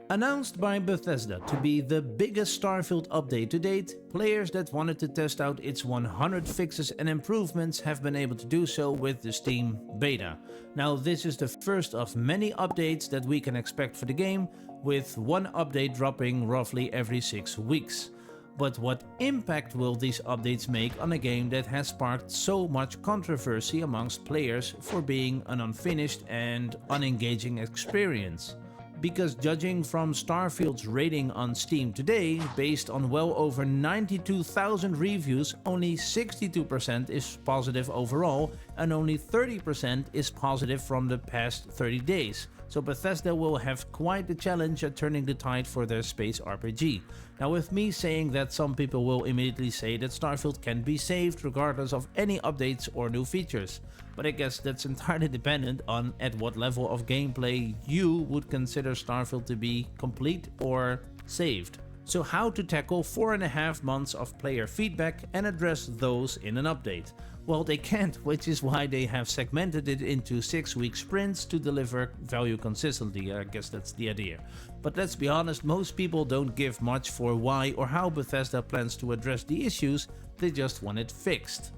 Announced by Bethesda to be the biggest Starfield update to date, players that wanted to test out its 100 fixes and improvements have been able to do so with the Steam beta. Now this is the first of many updates that we can expect for the game, with one update dropping roughly every 6 weeks. But what impact will these updates make on a game that has sparked so much controversy amongst players for being an unfinished and unengaging experience? Because judging from Starfield's rating on Steam today, based on well over 92,000 reviews, only 62% is positive overall and only 30% is positive from the past 30 days. So Bethesda will have quite the challenge at turning the tide for their space RPG. Now with me saying that, some people will immediately say that Starfield can be saved regardless of any updates or new features. But I guess that's entirely dependent on at what level of gameplay you would consider Starfield to be complete or saved. So how to tackle 4.5 months of player feedback and address those in an update? Well, they can't, which is why they have segmented it into 6-week sprints to deliver value consistently. I guess that's the idea. But let's be honest, most people don't give much for why or how Bethesda plans to address the issues, they just want it fixed.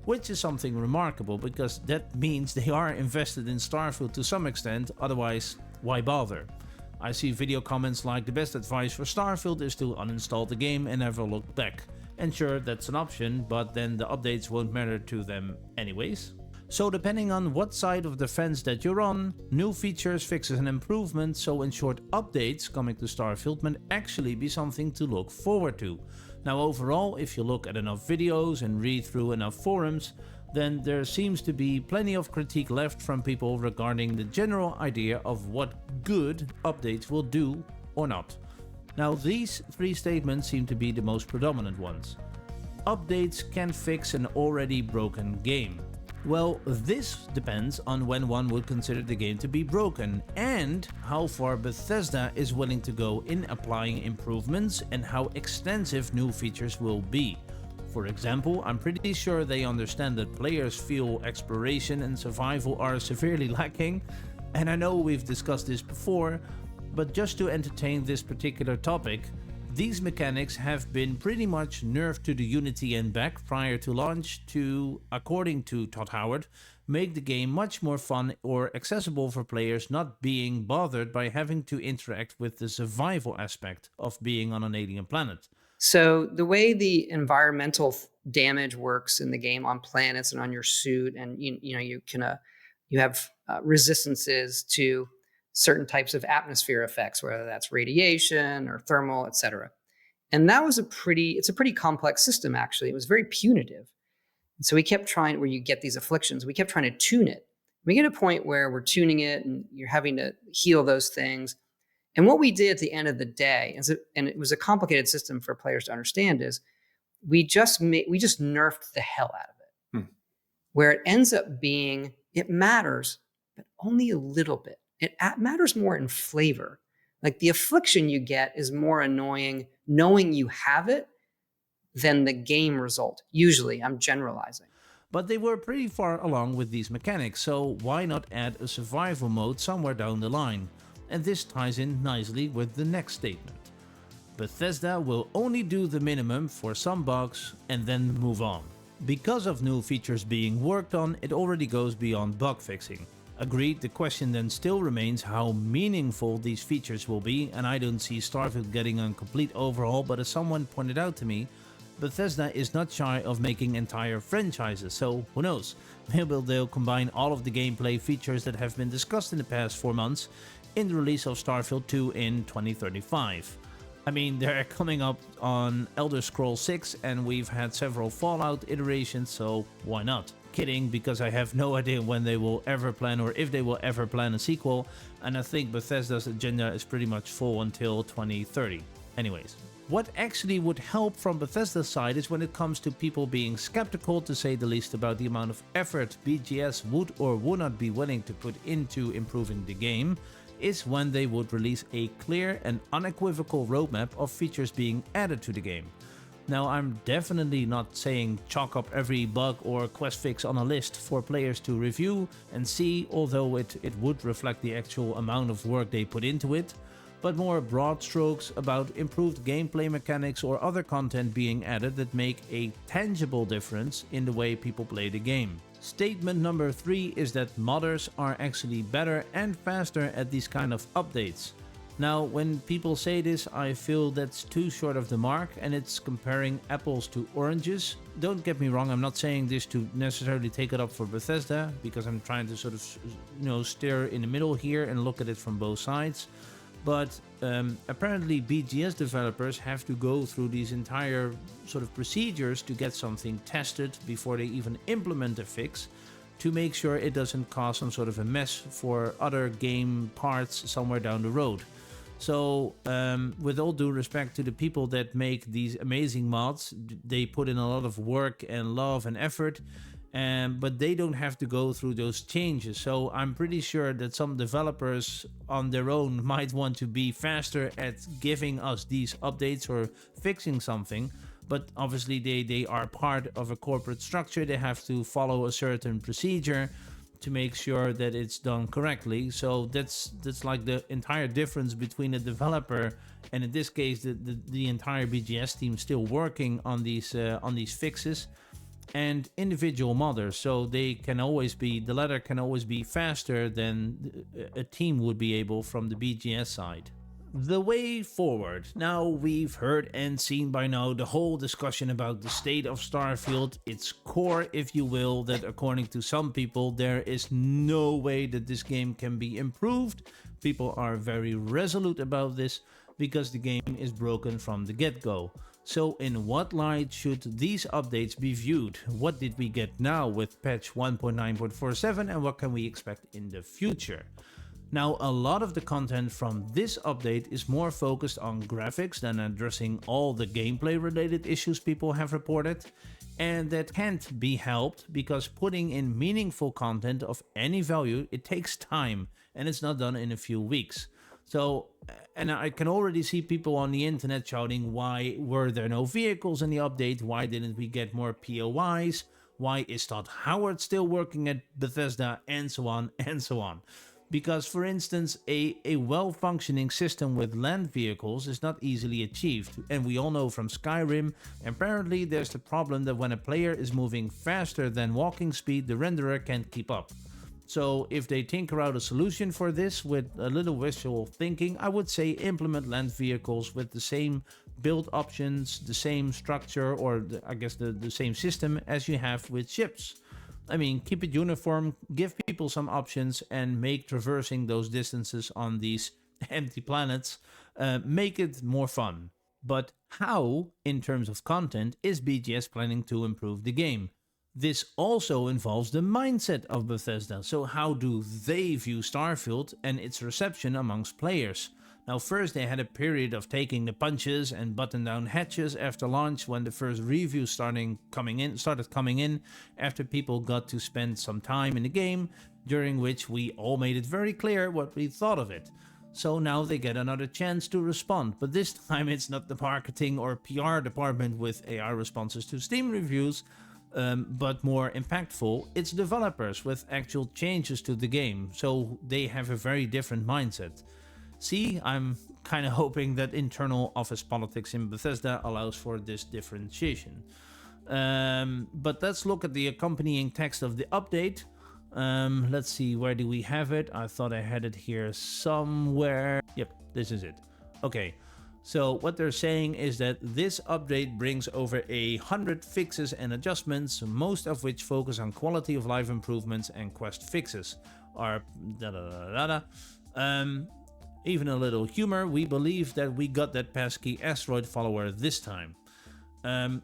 Which is something remarkable, because that means they are invested in Starfield to some extent, otherwise why bother? I see video comments like the best advice for Starfield is to uninstall the game and never look back. And sure, that's an option, but then the updates won't matter to them anyways. So depending on what side of the fence that you're on, new features, fixes and improvements, so in short updates coming to Starfield, might actually be something to look forward to. Now overall, if you look at enough videos and read through enough forums, then there seems to be plenty of critique left from people regarding the general idea of what good updates will do or not. Now these 3 statements seem to be the most predominant ones. Updates can fix an already broken game. Well, this depends on when one would consider the game to be broken and how far Bethesda is willing to go in applying improvements and how extensive new features will be. For example, I'm pretty sure they understand that players feel exploration and survival are severely lacking, and I know we've discussed this before, but just to entertain this particular topic, these mechanics have been pretty much nerfed to the Unity and back prior to launch to, according to Todd Howard, make the game much more fun or accessible for players not being bothered by having to interact with the survival aspect of being on an alien planet. So the way the environmental damage works in the game on planets and on your suit, and you have resistances to certain types of atmosphere effects, whether that's radiation or thermal, etc. And that was it's a pretty complex system, actually. It was very punitive. And so we kept trying, where you get these afflictions, we kept trying to tune it. We get a point where we're tuning it and you're having to heal those things. And what we did at the end of the day, and it was a complicated system for players to understand, is we just nerfed the hell out of it. Where it ends up being, it matters, but only a little bit. It matters more in flavor. Like the affliction you get is more annoying knowing you have it than the game result. Usually, I'm generalizing. But they were pretty far along with these mechanics, so why not add a survival mode somewhere down the line? And this ties in nicely with the next statement. Bethesda will only do the minimum for some bugs and then move on. Because of new features being worked on, it already goes beyond bug fixing. Agreed, the question then still remains how meaningful these features will be, and I don't see Starfield getting a complete overhaul, but as someone pointed out to me, Bethesda is not shy of making entire franchises, so who knows, maybe they'll combine all of the gameplay features that have been discussed in the past 4 months in the release of Starfield 2 in 2035. I mean, they're coming up on Elder Scrolls 6 and we've had several Fallout iterations, so why not? Kidding, because I have no idea when they will ever plan or if they will ever plan a sequel, and I think Bethesda's agenda is pretty much full until 2030. Anyways, what actually would help from Bethesda's side is when it comes to people being skeptical, to say the least, about the amount of effort BGS would or would not be willing to put into improving the game, is when they would release a clear and unequivocal roadmap of features being added to the game. Now, I'm definitely not saying chalk up every bug or quest fix on a list for players to review and see, although it would reflect the actual amount of work they put into it. but more broad strokes about improved gameplay mechanics or other content being added that make a tangible difference in the way people play the game. Statement number 3 is that modders are actually better and faster at these kind of updates. Now, when people say this, I feel that's too short of the mark and it's comparing apples to oranges. Don't get me wrong, I'm not saying this to necessarily take it up for Bethesda, because I'm trying to sort of, steer in the middle here and look at it from both sides. But apparently BGS developers have to go through these entire sort of procedures to get something tested before they even implement a fix, to make sure it doesn't cause some sort of a mess for other game parts somewhere down the road. So with all due respect to the people that make these amazing mods, they put in a lot of work and love and effort, but they don't have to go through those changes. So I'm pretty sure that some developers on their own might want to be faster at giving us these updates or fixing something, but obviously they are part of a corporate structure. They have to follow a certain procedure to make sure that it's done correctly. So that's like the entire difference between a developer and, in this case, the entire BGS team still working on these fixes, and individual modders. So they can always be, the latter can always be faster than a team would be able from the BGS side. The way forward. Now, we've heard and seen by now the whole discussion about the state of Starfield, its core, if you will, that according to some people there is no way that this game can be improved. People are very resolute about this because the game is broken from the get-go. So in what light should these updates be viewed? What did we get now with patch 1.9.47 and what can we expect in the future? Now, a lot of the content from this update is more focused on graphics than addressing all the gameplay related issues people have reported, and that can't be helped because putting in meaningful content of any value, it takes time and it's not done in a few weeks. So, and I can already see people on the internet shouting, why were there no vehicles in the update? Why didn't we get more POIs? Why is Todd Howard still working at Bethesda? And so on and so on. Because, for instance, a well-functioning system with land vehicles is not easily achieved. And we all know from Skyrim, apparently there's the problem that when a player is moving faster than walking speed, the renderer can't keep up. So if they tinker out a solution for this with a little wishful thinking, I would say implement land vehicles with the same build options, the same structure, or the same system as you have with ships. I mean, keep it uniform, give people some options, and make traversing those distances on these empty planets, make it more fun. But how, in terms of content, is BGS planning to improve the game? This also involves the mindset of Bethesda. So how do they view Starfield and its reception amongst players? Now, first they had a period of taking the punches and button down hatches after launch, when the first reviews started coming in after people got to spend some time in the game, during which we all made it very clear what we thought of it. So now they get another chance to respond, but this time it's not the marketing or PR department with AI responses to Steam reviews, but more impactful, it's developers with actual changes to the game, so they have a very different mindset. See, I'm kind of hoping that internal office politics in Bethesda allows for this differentiation. But let's look at the accompanying text of the update. Let's see, where do we have it? I thought I had it here somewhere. Yep, this is it. Okay, so what they're saying is that this update brings over 100 fixes and adjustments, most of which focus on quality of life improvements and quest fixes. Even a little humor, we believe that we got that pesky asteroid follower this time.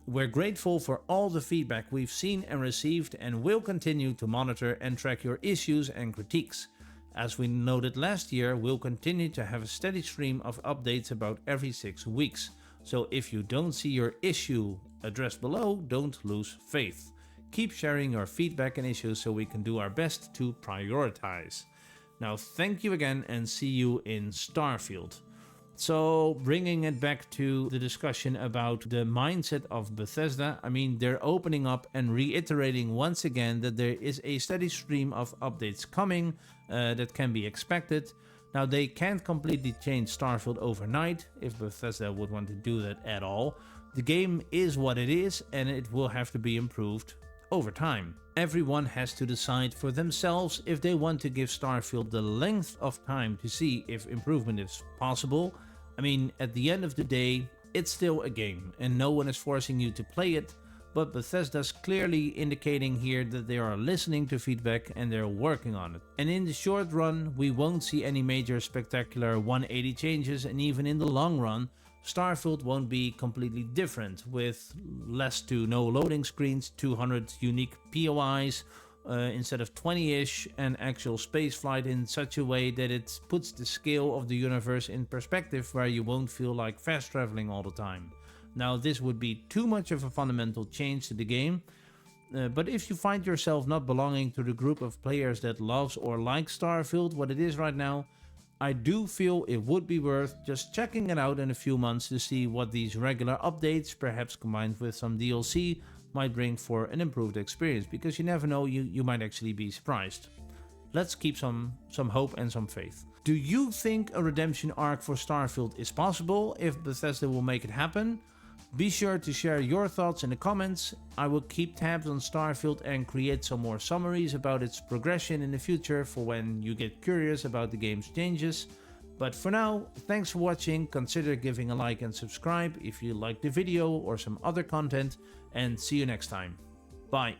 We're grateful for all the feedback we've seen and received, and will continue to monitor and track your issues and critiques. As we noted last year, we'll continue to have a steady stream of updates about every 6 weeks. So if you don't see your issue addressed below, don't lose faith. Keep sharing your feedback and issues so we can do our best to prioritize. Now, thank you again and see you in Starfield. So, bringing it back to the discussion about the mindset of Bethesda, I mean, they're opening up and reiterating once again that there is a steady stream of updates coming that can be expected. Now, they can't completely change Starfield overnight, if Bethesda would want to do that at all. The game is what it is, and it will have to be improved over time. Everyone has to decide for themselves if they want to give Starfield the length of time to see if improvement is possible. I mean, at the end of the day, it's still a game, and no one is forcing you to play it, but Bethesda's clearly indicating here that they are listening to feedback and they're working on it. And in the short run, we won't see any major spectacular 180 changes, and even in the long run, Starfield won't be completely different, with less to no loading screens, 200 unique POIs instead of 20-ish, and actual spaceflight in such a way that it puts the scale of the universe in perspective, where you won't feel like fast traveling all the time. Now, this would be too much of a fundamental change to the game, but if you find yourself not belonging to the group of players that loves or likes Starfield what it is right now, I do feel it would be worth just checking it out in a few months to see what these regular updates, perhaps combined with some DLC, might bring for an improved experience, because you never know, you might actually be surprised. Let's keep some hope and some faith. Do you think a redemption arc for Starfield is possible if Bethesda will make it happen? Be sure to share your thoughts in the comments. I will keep tabs on Starfield and create some more summaries about its progression in the future for when you get curious about the game's changes. But for now, thanks for watching. Consider giving a like and subscribe if you liked the video or some other content, and see you next time. Bye.